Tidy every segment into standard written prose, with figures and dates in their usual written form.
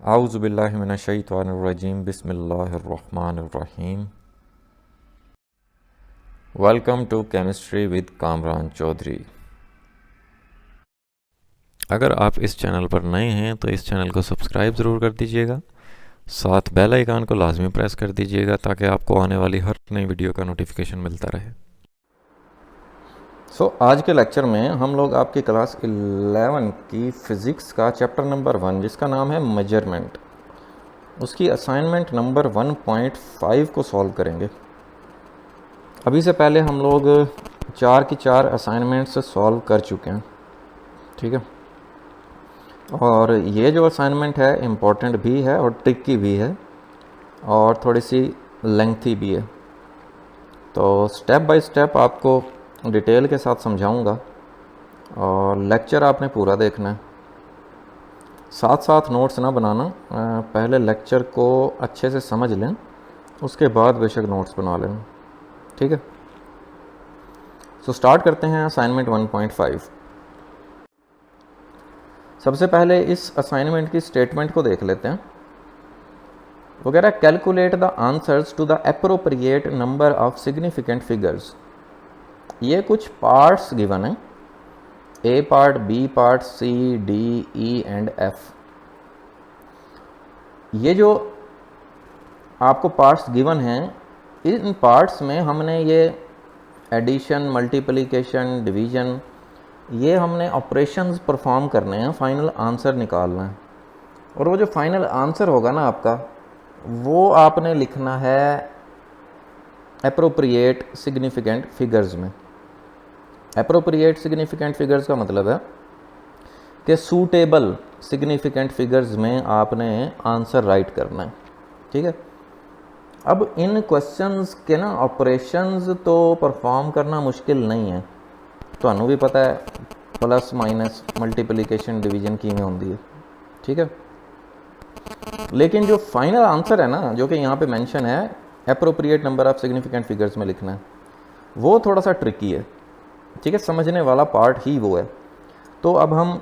आऊज़ु बिल्लाहि मिनश शैतानिर रजीम बिस्मिल्लाहिर रहमानिर रहीम। Welcome to chemistry with Kamran Chaudhary. अगर आप इस चैनल पर नए हैं तो इस चैनल को सब्सक्राइब ज़रूर कर दीजिएगा, साथ बेल आइकन को लाजमी प्रेस कर दीजिएगा ताकि आपको आने वाली हर नई वीडियो का नोटिफिकेशन मिलता रहे। आज के लेक्चर में हम लोग आपकी क्लास 11 की फ़िज़िक्स का चैप्टर नंबर 1 जिसका नाम है मेजरमेंट, उसकी असाइनमेंट नंबर 1.5 को सॉल्व करेंगे। अभी से पहले हम लोग 4 की 4 असाइनमेंट्स सॉल्व कर चुके हैं, ठीक है। और ये जो असाइनमेंट है इम्पोर्टेंट भी है और ट्रिकी भी है और थोड़ी सी लेंथी भी है, तो स्टेप बाय स्टेप आपको डिटेल के साथ समझाऊंगा और लेक्चर आपने पूरा देखना है। साथ साथ नोट्स ना बनाना, पहले लेक्चर को अच्छे से समझ लें, उसके बाद बेशक नोट्स बना लें, ठीक है। स्टार्ट करते हैं असाइनमेंट 1.5। सबसे पहले इस असाइनमेंट की स्टेटमेंट को देख लेते हैं। वो कह रहा है calculate the answers to the appropriate number of significant figures. ये कुछ पार्ट्स गिवन है, A part, B part, C, D, E and F. ये जो आपको पार्ट्स गिवन हैं, इन पार्ट्स में हमने ये एडिशन, मल्टीप्लिकेशन, डिवीजन, ये हमने ऑपरेशंस परफॉर्म करने हैं, फाइनल आंसर निकालना है। और वो जो फाइनल आंसर होगा ना आपका, वो आपने लिखना है एप्रोप्रिएट सिग्निफिकेंट फिगर्स में। एप्रोप्रिएट सिग्निफिकेंट फिगर्स का मतलब है कि सूटेबल सिग्निफिकेंट फिगर्स में आपने आंसर राइट करना है, ठीक है। अब इन क्वेश्चंस के ना ऑपरेशंस तो परफॉर्म करना मुश्किल नहीं है, तो भी पता है प्लस माइनस मल्टीप्लिकेशन डिवीजन की में होती है, ठीक है। लेकिन जो फाइनल आंसर है ना, जो कि यहाँ पे मेंशन है appropriate number of significant figures में लिखना है, वो थोड़ा सा ट्रिकी है, ठीक है। समझने वाला पार्ट ही वो है। तो अब हम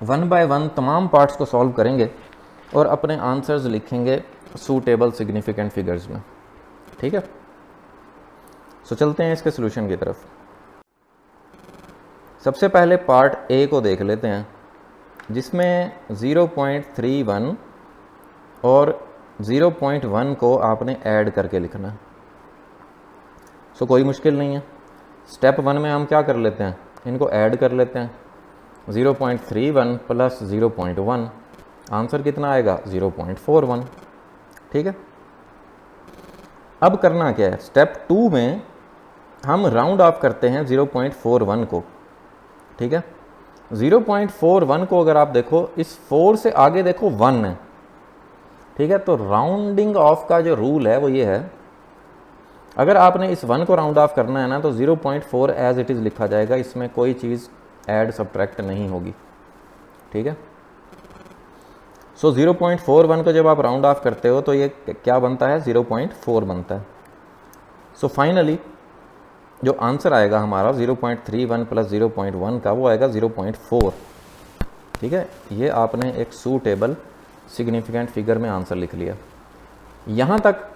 1 बाय 1 तमाम पार्ट्स को सॉल्व करेंगे और अपने आंसर्स लिखेंगे सूटेबल सिग्निफिकेंट फिगर्स में, ठीक है। चलते हैं इसके सोल्यूशन की तरफ। सबसे पहले पार्ट ए को देख लेते हैं, जिसमें 0.31 और 0.1 को आपने ऐड करके लिखना है। कोई मुश्किल नहीं है। स्टेप 1 में हम क्या कर लेते हैं, इनको ऐड कर लेते हैं। 0.31 प्लस 0.1, आंसर कितना आएगा 0.41, ठीक है। अब करना क्या है, स्टेप 2 में हम राउंड ऑफ करते हैं 0.41 को, ठीक है। 0.41 को अगर आप देखो, इस 4 से आगे देखो 1 है, ठीक है। तो राउंडिंग ऑफ का जो रूल है वो ये है, अगर आपने इस 1 को राउंड ऑफ करना है ना, तो 0.4 एज इट इज़ लिखा जाएगा, इसमें कोई चीज़ ऐड सब्ट्रैक्ट नहीं होगी, ठीक है। 0.41 को जब आप राउंड ऑफ करते हो तो ये क्या बनता है, 0.4 बनता है। फाइनली जो आंसर आएगा हमारा 0.31 प्लस 0.1 का, वो आएगा 0.4, ठीक है। ये आपने एक सूटेबल सिग्निफिकेंट फिगर में आंसर लिख लिया। यहाँ तक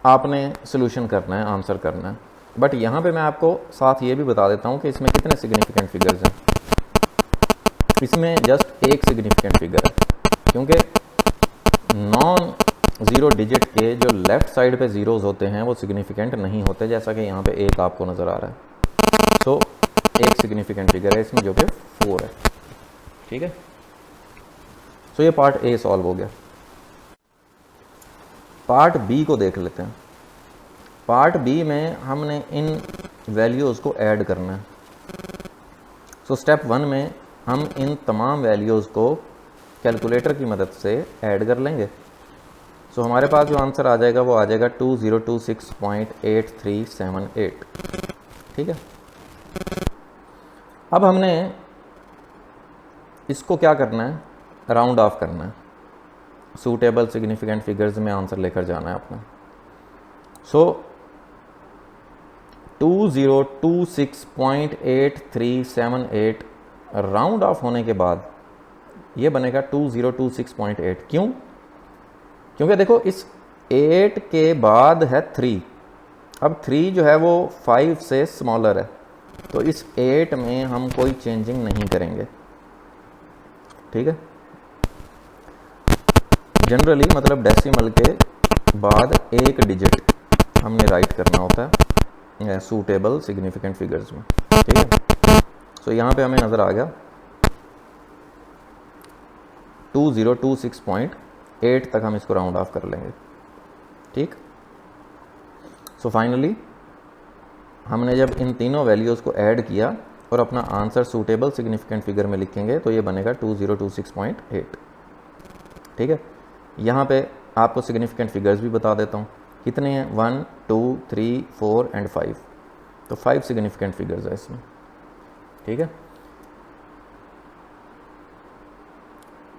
आपने सोल्यूशन करना है, आंसर करना है। बट यहाँ पे मैं आपको साथ ये भी बता देता हूँ कि इसमें कितने सिग्निफिकेंट फिगर्स हैं। इसमें जस्ट एक सिग्निफिकेंट फिगर है, क्योंकि नॉन ज़ीरो डिजिट के जो लेफ़्ट साइड पे ज़ीरोज़ होते हैं वो सिग्निफिकेंट नहीं होते, जैसा कि यहाँ पे एक आपको नज़र आ रहा है। एक सिग्निफिकेंट फिगर है इसमें जो कि 4 है, ठीक है। ये पार्ट ए सॉल्व हो गया। पार्ट बी को देख लेते हैं। पार्ट बी में हमने इन वैल्यूज़ को ऐड करना है। स्टेप 1 में हम इन तमाम वैल्यूज़ को कैलकुलेटर की मदद से ऐड कर लेंगे। हमारे पास जो आंसर आ जाएगा वो आ जाएगा 2026.8378, ठीक है। अब हमने इसको क्या करना है, राउंड ऑफ करना है, सूटेबल सिग्निफिकेंट फिगर्स में आंसर लेकर जाना है अपना। 2026.8378 राउंड ऑफ होने के बाद ये बनेगा 2026.8। क्यों? क्योंकि देखो इस 8 के बाद है 3। अब 3 जो है वो 5 से स्मॉलर है, तो इस 8 में हम कोई चेंजिंग नहीं करेंगे। ठीक है, जनरली मतलब डेसिमल के बाद एक डिजिट हमने राइट करना होता है सूटेबल सिग्निफिकेंट फिगर्स में। ठीक है, सो यहाँ पे हमें नज़र आ गया 2026.8 तक हम इसको राउंड ऑफ कर लेंगे। ठीक, सो फाइनली हमने जब इन तीनों वैल्यूज़ को ऐड किया और अपना आंसर सूटेबल सिग्निफिकेंट फिगर में लिखेंगे तो ये बनेगा 2026.8। ठीक है, यहाँ पे आपको सिग्निफिकेंट फिगर्स भी बता देता हूँ कितने हैं, 1 2 3 4 एंड 5। तो 5 सिग्निफिकेंट फिगर्स है इसमें। ठीक है,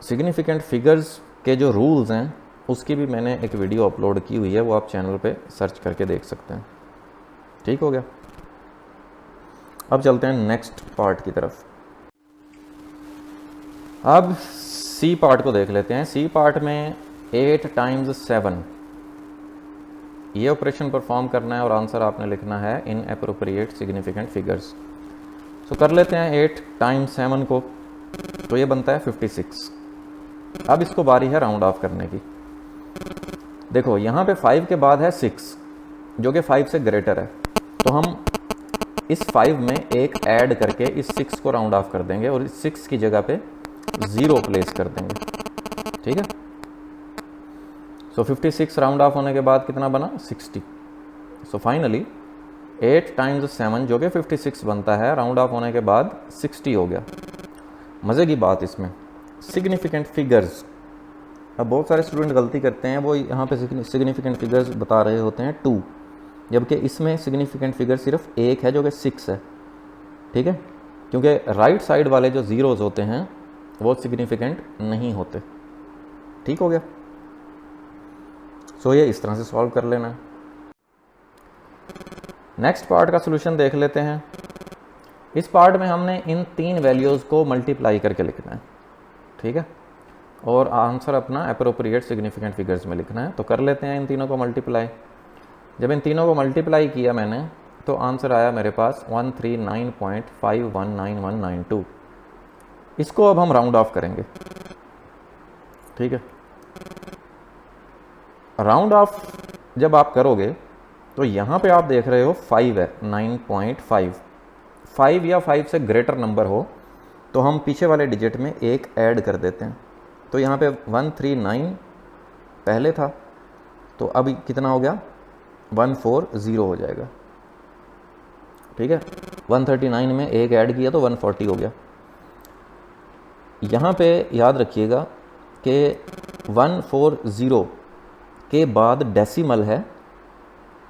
सिग्निफिकेंट फिगर्स के जो रूल्स हैं उसकी भी मैंने एक वीडियो अपलोड की हुई है, वो आप चैनल पे सर्च करके देख सकते हैं। ठीक हो गया, अब चलते हैं नेक्स्ट पार्ट की तरफ। अब सी पार्ट को देख लेते हैं। सी पार्ट में 8 × 7 ये ऑपरेशन परफॉर्म करना है और आंसर आपने लिखना है इन एप्रोप्रिएट सिग्निफिकेंट फिगर्स। तो कर लेते हैं 8 × 7 को, तो ये बनता है 56। अब इसको बारी है राउंड ऑफ करने की। देखो यहाँ पे 5 के बाद है 6 जो कि 5 से ग्रेटर है, तो हम इस 5 में एक ऐड करके इस 6 को राउंड ऑफ कर देंगे और इस 6 की जगह पे 0 प्लेस कर देंगे। ठीक है, सो 56 राउंड ऑफ होने के बाद कितना बना, 60। सो फाइनली 8 × 7 जो कि 56 बनता है, राउंड ऑफ होने के बाद 60 हो गया। मज़े की बात इसमें सिग्निफिकेंट फिगर्स, अब बहुत सारे स्टूडेंट गलती करते हैं, वो यहाँ पे सिग्निफिकेंट फिगर्स बता रहे होते हैं 2, जबकि इसमें सिग्निफिकेंट फिगर सिर्फ एक है जो कि 6 है। ठीक है, क्योंकि राइट साइड वाले जो ज़ीरोज़ होते हैं वो सिग्निफिकेंट नहीं होते। ठीक हो गया, सो ये इस तरह से सॉल्व कर लेना है। नेक्स्ट पार्ट का सॉल्यूशन देख लेते हैं। इस पार्ट में हमने इन 3 वैल्यूज़ को मल्टीप्लाई करके लिखना है। ठीक है, और आंसर अपना एप्रोप्रिएट सिग्निफिकेंट फिगर्स में लिखना है। तो कर लेते हैं इन तीनों को मल्टीप्लाई। जब इन तीनों को मल्टीप्लाई किया मैंने तो आंसर आया मेरे पास 139.519192। इसको अब हम राउंड ऑफ करेंगे। ठीक है, राउंड ऑफ जब आप करोगे तो यहाँ पे आप देख रहे हो 5 है, 9.5। 5 या 5 से ग्रेटर नंबर हो तो हम पीछे वाले डिजिट में एक ऐड कर देते हैं। तो यहाँ पे 139 पहले था, तो अब कितना हो गया, 140 हो जाएगा। ठीक है, 139 में एक ऐड किया तो 140 हो गया। यहाँ पे याद रखिएगा कि 140 के बाद डेसिमल है,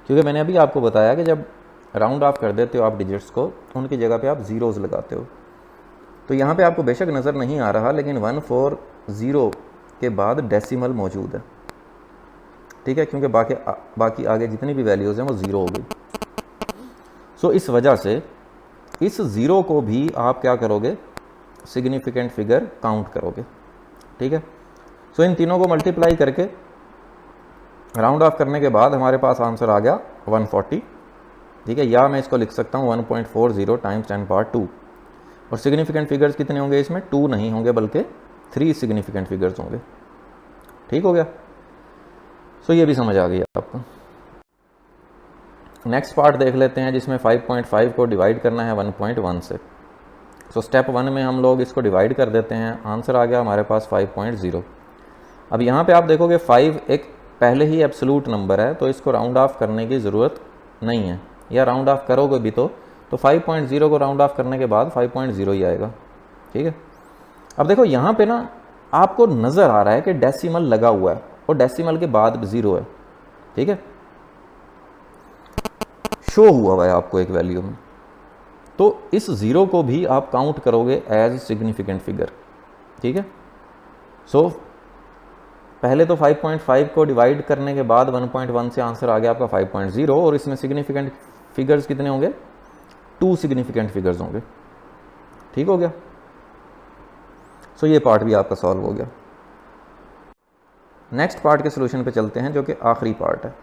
क्योंकि मैंने अभी आपको बताया कि जब राउंड ऑफ कर देते हो आप डिजिट्स को, उनकी जगह पे आप ज़ीरोज़ लगाते हो। तो यहाँ पे आपको बेशक नज़र नहीं आ रहा, लेकिन 140 के बाद डेसिमल मौजूद है। ठीक है, क्योंकि बाकी आगे जितनी भी वैल्यूज़ हैं वो 0 हो गई। सो इस वजह से इस 0 को भी आप क्या करोगे, सिग्निफिकेंट फिगर काउंट करोगे। ठीक है, सो इन तीनों को मल्टीप्लाई करके राउंड ऑफ करने के बाद हमारे पास आंसर आ गया 140। ठीक है, या मैं इसको लिख सकता हूँ 1.40 × 10⁻²। और सिग्निफिकेंट फिगर्स कितने होंगे इसमें, 2 नहीं होंगे बल्कि 3 सिग्निफिकेंट फिगर्स होंगे। ठीक हो गया, सो ये भी समझ आ गई आपको। नेक्स्ट पार्ट देख लेते हैं जिसमें 5.5 को डिवाइड करना है 1.1 से। सो स्टेप 1 में हम लोग इसको डिवाइड कर देते हैं, आंसर आ गया हमारे पास 5.0। अब यहाँ पे आप देखोगे 5 एक पहले ही एब्सोल्यूट नंबर है, तो इसको राउंड ऑफ करने की ज़रूरत नहीं है, या राउंड ऑफ करोगे भी तो 5.0 को राउंड ऑफ करने के बाद 5.0 ही आएगा। ठीक है, अब देखो यहाँ पे ना आपको नज़र आ रहा है कि डेसिमल लगा हुआ है और डेसिमल के बाद 0 है। ठीक है, शो हुआ है आपको एक वैल्यू में, तो इस 0 को भी आप काउंट करोगे एज सिग्निफिकेंट फिगर। ठीक है, सो पहले तो 5.5 को डिवाइड करने के बाद 1.1 से आंसर आ गया आपका 5.0, और इसमें सिग्निफिकेंट फिगर्स कितने होंगे, 2 सिग्निफिकेंट फिगर्स होंगे। ठीक हो गया, सो ये पार्ट भी आपका सॉल्व हो गया। नेक्स्ट पार्ट के सोल्यूशन पे चलते हैं, जो कि आखिरी पार्ट है।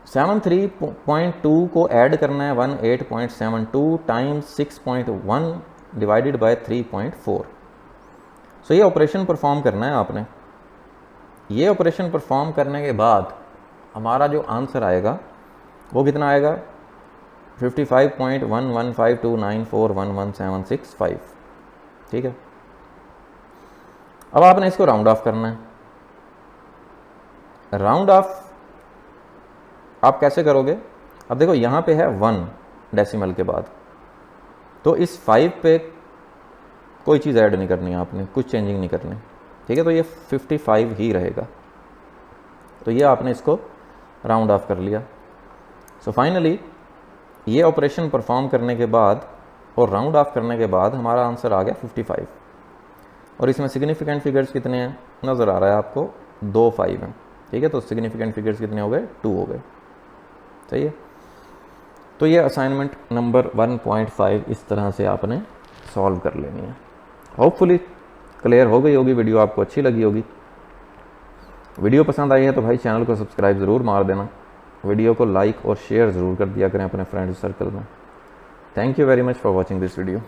73.2 को ऐड करना है 18.72 टाइम्स 6.1 डिवाइडेड बाय 3.4। सो ये ऑपरेशन परफॉर्म करना है आपने। ये ऑपरेशन परफॉर्म करने के बाद हमारा जो आंसर आएगा वो कितना आएगा, 55.115294111765। ठीक है, अब आपने इसको राउंड ऑफ करना है। राउंड ऑफ आप कैसे करोगे, अब देखो यहाँ पे है 1 डेसिमल के बाद, तो इस 5 पे कोई चीज़ ऐड नहीं करनी है आपने, कुछ चेंजिंग नहीं करनी। ठीक है, तो ये 55 ही रहेगा। तो ये आपने इसको राउंड ऑफ कर लिया। सो फाइनली ये ऑपरेशन परफॉर्म करने के बाद और राउंड ऑफ करने के बाद हमारा आंसर आ गया 55। और इसमें सिग्निफिकेंट फिगर्स कितने हैं नज़र आ रहा है आपको, 2 5 हैं। ठीक है, तो सिग्निफिकेंट फिगर्स कितने हो गए, 2 हो गए। सही है, तो ये असाइनमेंट नंबर 1.5 इस तरह से आपने सॉल्व कर लेनी है। होपफुली क्लियर हो गई होगी, वीडियो आपको अच्छी लगी होगी। वीडियो पसंद आई है तो भाई चैनल को सब्सक्राइब ज़रूर मार देना, वीडियो को लाइक और शेयर ज़रूर कर दिया करें अपने फ्रेंड्स सर्कल में। Thank you very much for watching this video.